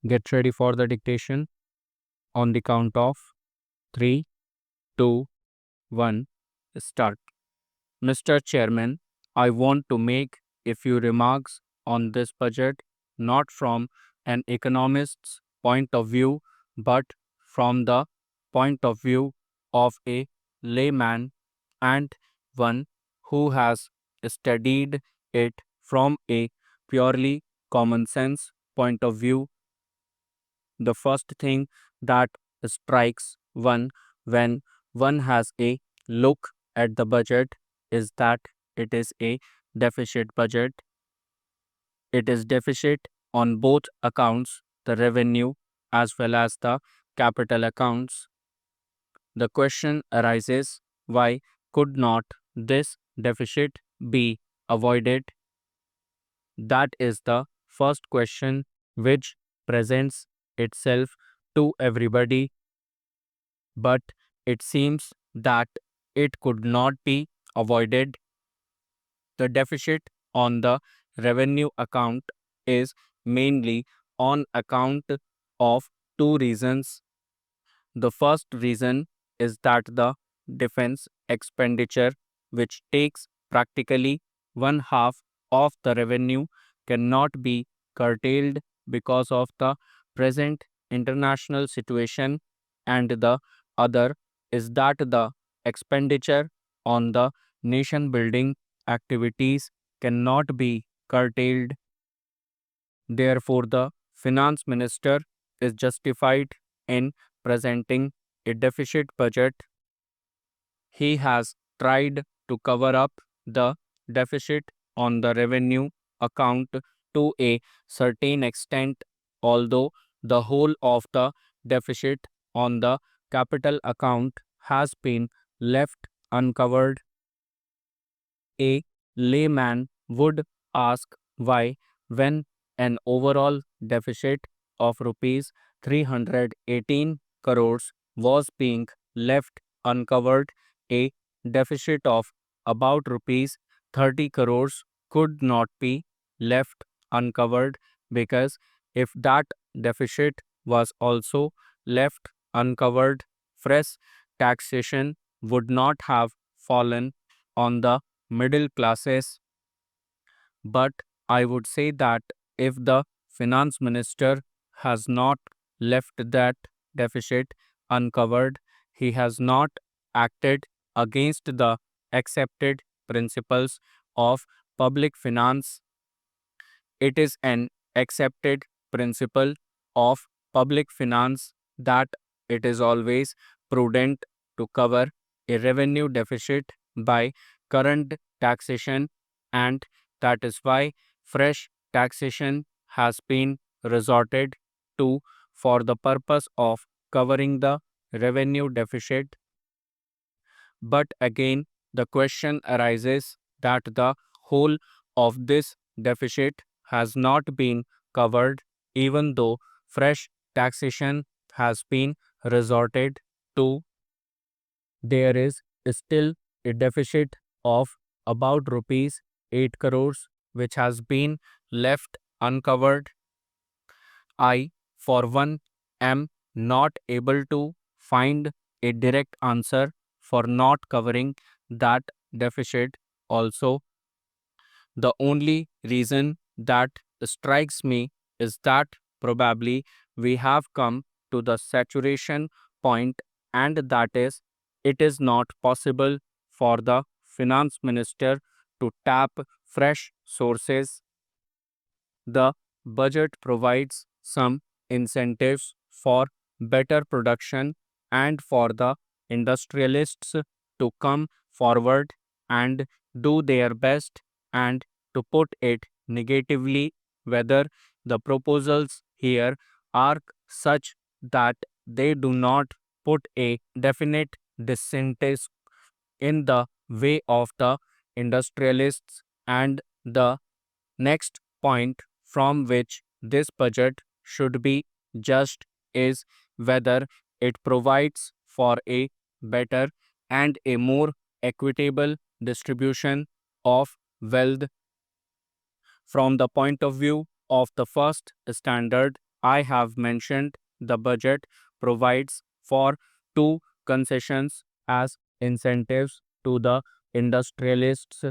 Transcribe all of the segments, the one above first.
Get ready for the dictation on the count of 3, 2, 1. Start. Mr. Chairman, I want to make a few remarks on this budget, not from an economist's point of view, but from the point of view of a layman and one who has studied it from a purely common sense point of view. The first thing that strikes one when one has a look at the budget is that it is a deficit budget. It is deficit on both accounts, the revenue as well as the capital accounts. The question arises, why could not this deficit be avoided? That is the first question which presents itself to everybody, but it seems that it could not be avoided. The deficit on the revenue account is mainly on account of two reasons. The first reason is that the defense expenditure, which takes practically one half of the revenue, cannot be curtailed because of the present international situation, and the other is that the expenditure on the nation building activities cannot be curtailed. Therefore, the finance minister is justified in presenting a deficit budget. He has tried to cover up the deficit on the revenue account to a certain extent, although the whole of the deficit on the capital account has been left uncovered. A layman would ask why, when an overall deficit of rupees 318 crores was being left uncovered, a deficit of about rupees 30 crores could not be left uncovered, because if that deficit was also left uncovered, fresh taxation would not have fallen on the middle classes. But I would say that if the finance minister has not left that deficit uncovered, he has not acted against the accepted principles of public finance. It is an accepted principle of public finance that it is always prudent to cover a revenue deficit by current taxation, and that is why fresh taxation has been resorted to for the purpose of covering the revenue deficit. But again, the question arises that the whole of this deficit has not been covered, even though fresh taxation has been resorted to. There is still a deficit of about rupees 8 crores which has been left uncovered. I, for one, am not able to find a direct answer for not covering that deficit also. The only reason that strikes me is that probably we have come to the saturation point, and that is, it is not possible for the finance minister to tap fresh sources. The budget provides some incentives for better production and for the industrialists to come forward and do their best, and to put it negatively, whether the proposals here are such that they do not put a definite disinterest in the way of the industrialists. And the next point from which this budget should be judged is whether it provides for a better and a more equitable distribution of wealth. From the point of view of the first standard, I have mentioned, the budget provides for two concessions as incentives to the industrialists.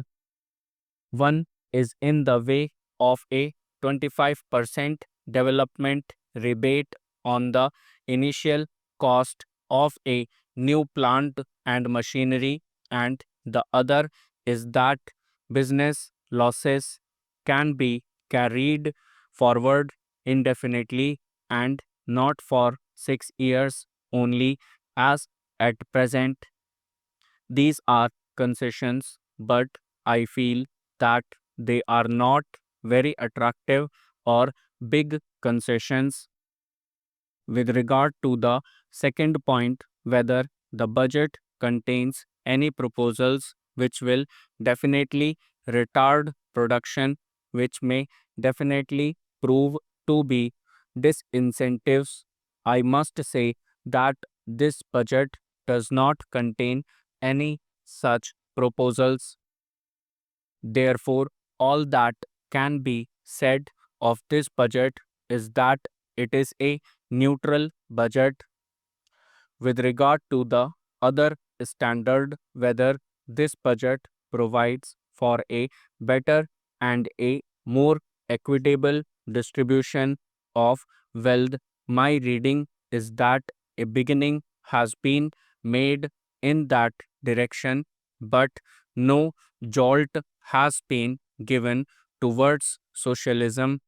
One is in the way of a 25% development rebate on the initial cost of a new plant and machinery, and the other is that business losses can be carried forward indefinitely and not for 6 years only, as at present. These are concessions, but I feel that they are not very attractive or big concessions. With regard to the second point, whether the budget contains any proposals which will definitely retard production, which may definitely prove to be disincentives, I must say that this budget does not contain any such proposals. Therefore, all that can be said of this budget is that it is a neutral budget. With regard to the other standard, whether this budget provides for a better and a more equitable distribution of wealth, my reading is that a beginning has been made in that direction, but no jolt has been given towards socialism.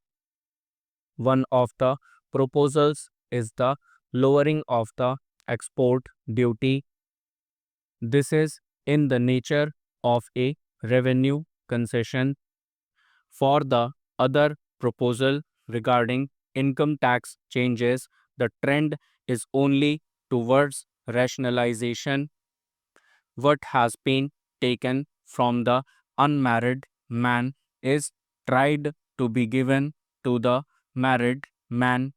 One of the proposals is the lowering of the export duty. This is in the nature of a revenue concession. For the other proposal regarding income tax changes, the trend is only towards rationalization. What has been taken from the unmarried man is tried to be given to the married man.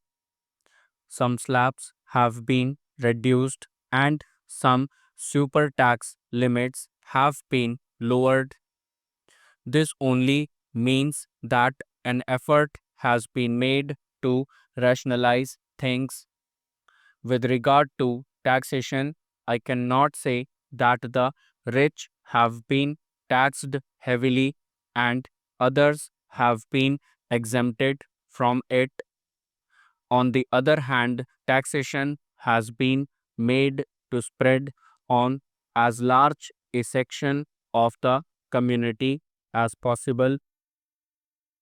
Some slabs have been reduced and some super tax limits have been lowered. This only means that an effort has been made to rationalize things. With regard to taxation, I cannot say that the rich have been taxed heavily and others have been exempted from it. On the other hand, taxation has been made to spread on as large a section of the community as possible.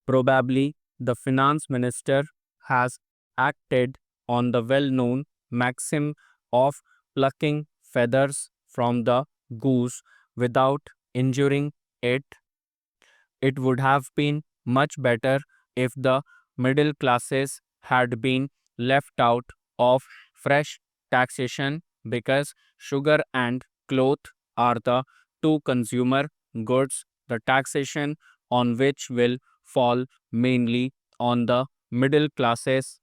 Probably the finance minister has acted on the well known maxim of plucking feathers from the goose without injuring it. It would have been much better if the middle classes had been left out of fresh taxation, because sugar and cloth are the two consumer goods, the taxation on which will fall mainly on the middle classes.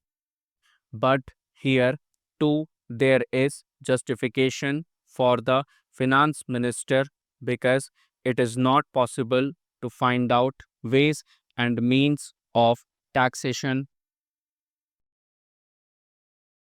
But here too there is justification for the finance minister, because it is not possible to find out ways and means of taxation